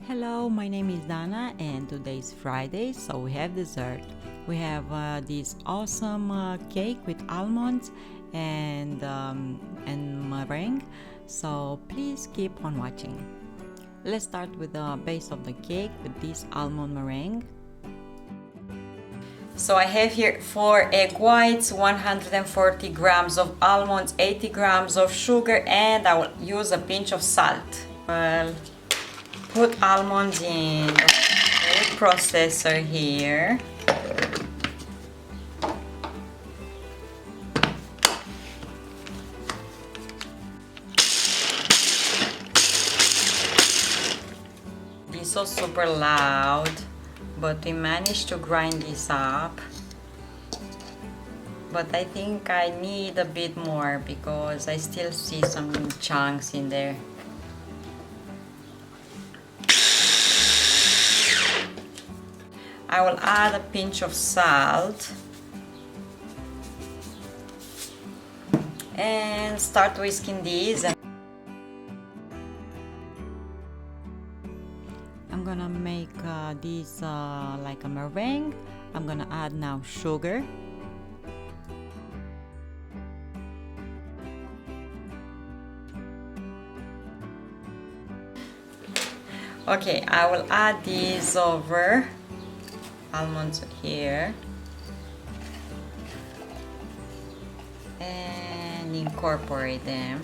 Hello, my name is Dana and today is Friday, so we have dessert. We have this awesome cake with almonds and meringue, so please keep on watching. Let's start with the base of the cake with this almond meringue. So I have here 4 egg whites, 140 grams of almonds, 80 grams of sugar, and I will use a pinch of salt. Well, put almonds in the food processor here. This was super loud, but we managed to grind this up. But I think I need a bit more because I still see some chunks in there. I will add a pinch of salt and start whisking these. I'm gonna make these like a meringue. I'm gonna add now sugar. Okay, I will add these over almonds here and incorporate them.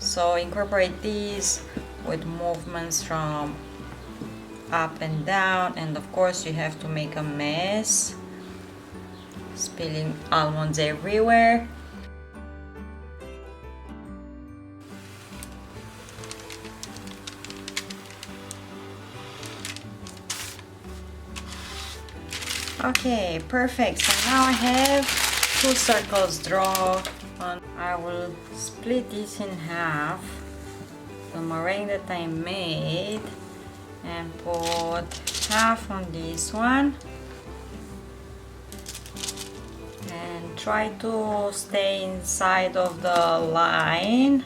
So incorporate these with movements from up and down, and of course you have to make a mess, spilling almonds everywhere. Okay, perfect. So now I have 2 circles drawn on. I will split this in half, the meringue that I made, and put half on this one. And try to stay inside of the line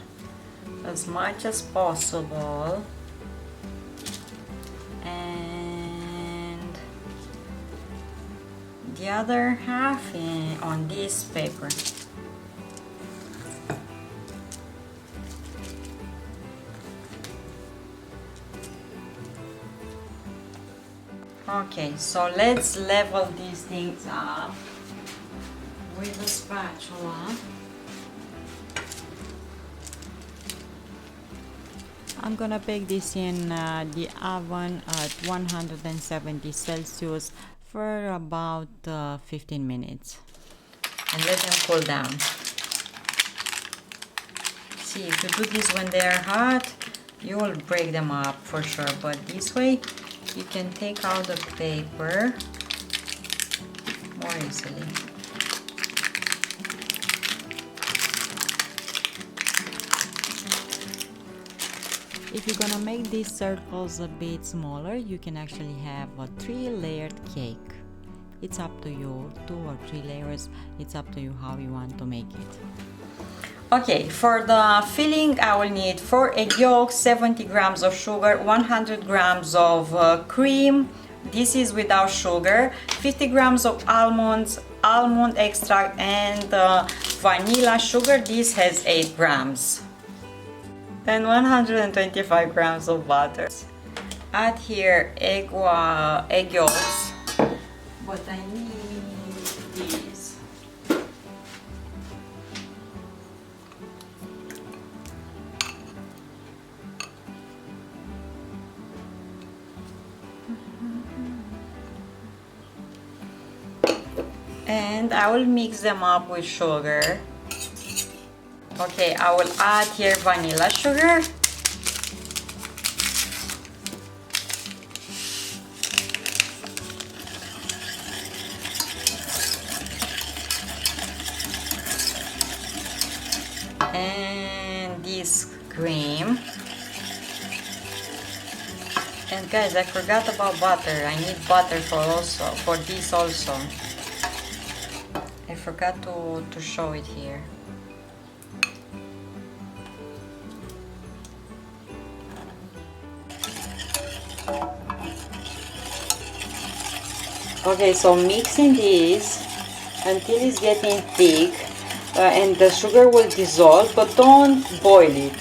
as much as possible. The other half on this paper. Okay, so let's level these things up with a spatula. I'm gonna bake this in the oven at 170 Celsius for about 15 minutes and let them cool down. See, if you do this when they are hot, you will break them up for sure, but this way you can take out the paper more easily. If you're gonna make these circles a bit smaller, you can actually have a 3-layered cake. It's up to you, 2 or 3 layers, it's up to you how you want to make it. Okay, for the filling I will need 4 egg yolks, 70 grams of sugar, 100 grams of cream, this is without sugar, 50 grams of almonds, almond extract, and vanilla sugar, this has 8 grams. And 125 grams of butter. Add here egg yolks, but I need these. And I will mix them up with sugar. Okay, I will add here vanilla sugar. And this cream. And guys, I forgot about butter. I need butter for this also. I forgot to show it here. Okay, so mixing this until it's getting thick, and the sugar will dissolve, but don't boil it.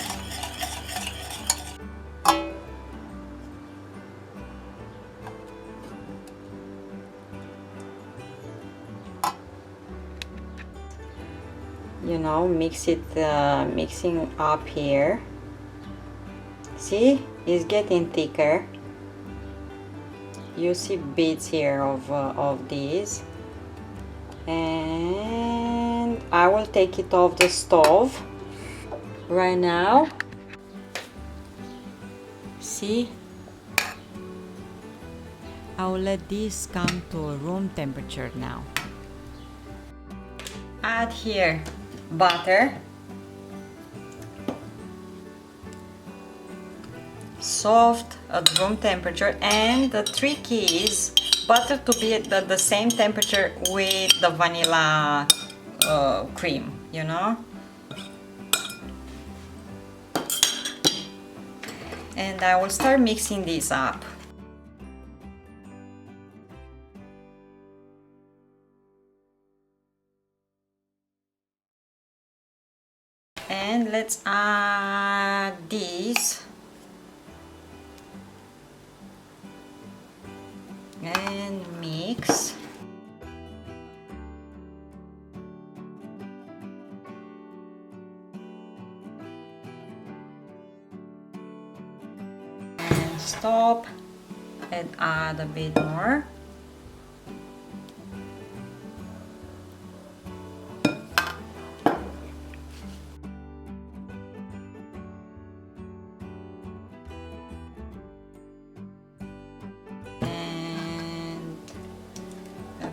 You know, mix it, mixing up here. See, it's getting thicker. You see bits here of these, and I will take it off the stove right now. See, I will let this come to room temperature now. Add here butter, soft at room temperature, and the trick is butter to be at the same temperature with the vanilla cream, you know. And I will start mixing this up. And let's add this and mix. And stop and add a bit more.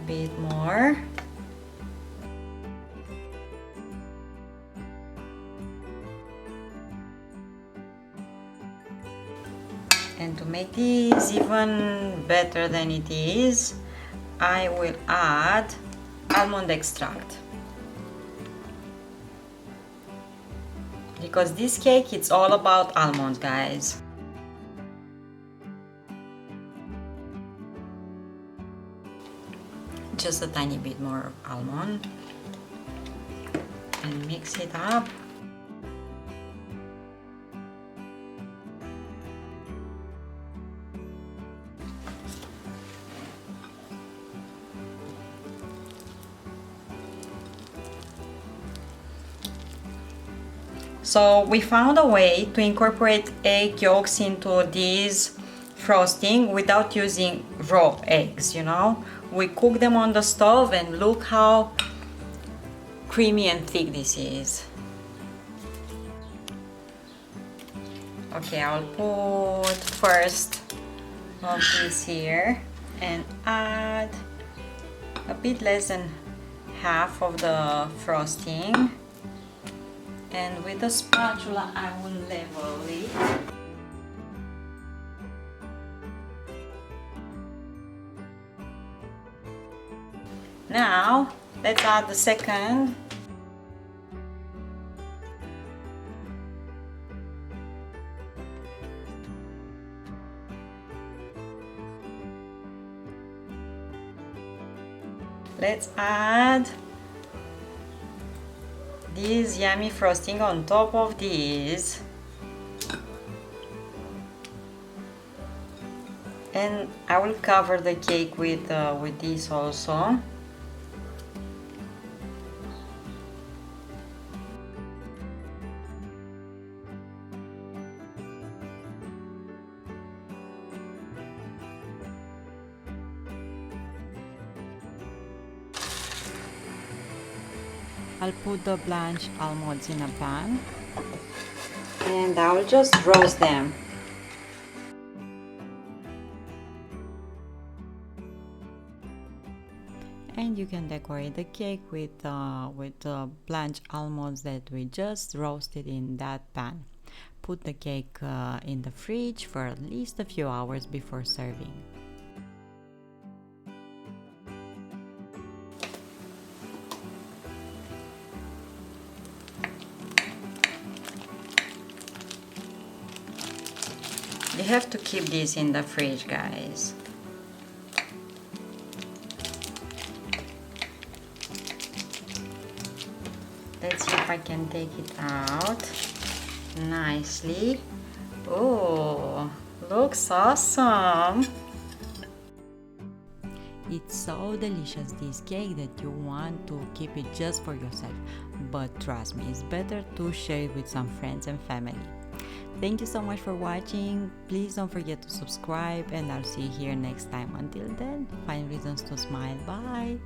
Bit more. And to make this even better than it is, I will add almond extract, because this cake, it's all about almonds, guys. Just a tiny bit more almond and mix it up. So we found a way to incorporate egg yolks into this frosting without using raw eggs, you know. We cook them on the stove and look how creamy and thick this is. Okay, I'll put first of this here and add a bit less than half of the frosting, and with a spatula I will level it. Now let's add the second. Let's add this yummy frosting on top of this. And I will cover the cake with this also. I'll put the blanched almonds in a pan and I'll just roast them. And you can decorate the cake with the blanched almonds that we just roasted in that pan. Put the cake in the fridge for at least a few hours before serving. You have to keep this in the fridge, guys. Let's see if I can take it out nicely. Oh, looks awesome. It's so delicious, this cake, that you want to keep it just for yourself. But trust me, it's better to share it with some friends and family. Thank you so much for watching. Please don't forget to subscribe, and I'll see you here next time. Until then, find reasons to smile. Bye.